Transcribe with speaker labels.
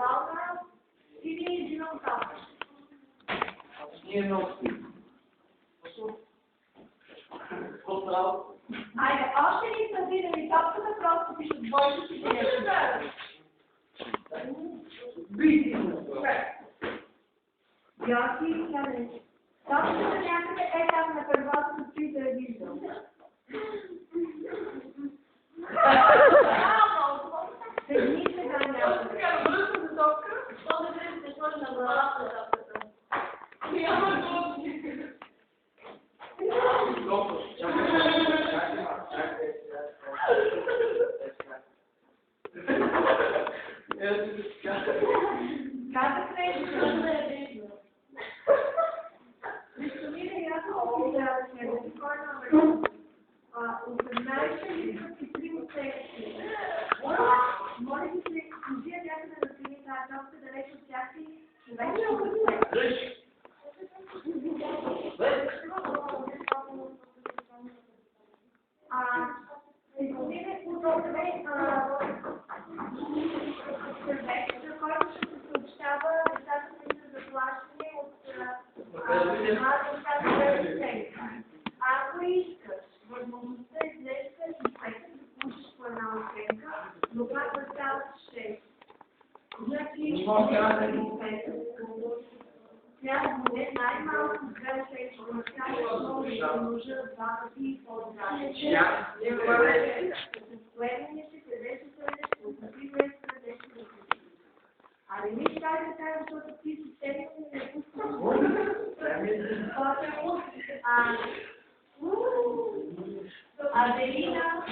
Speaker 1: главна или динамика?
Speaker 2: Ние много спим.
Speaker 1: Айде, още ни са видели топката, просто пишат двойка си директно. Йоси, хляне. Топката някъде е там на първата, като да я виждам. Седни сега някъде. Това да се сложи на главата за топката. Казах нещо, да я виждам. Вижте ми да ясно да следвате кой номер. 18 литровки, 3 отсекции. Моля ви се, излиза някъде да сини тази топка далеч от тях и вече отсекции. Изходите подробне сървекта, който ще се съобщава децата, които са заплащани от децата за децата. Ако искаш възможността излезка и петък да получиш по една оценка, но пак да стават 6. Значи, трябва да бъде най-малко 2 оценки, но трябва да нужда 2 пъти и по-добре. Следване си, къде ще следеш, отпи връзка, къде ще да се. А не ми дай да кажа, защото ти си седеш и не пускаш. Аделина,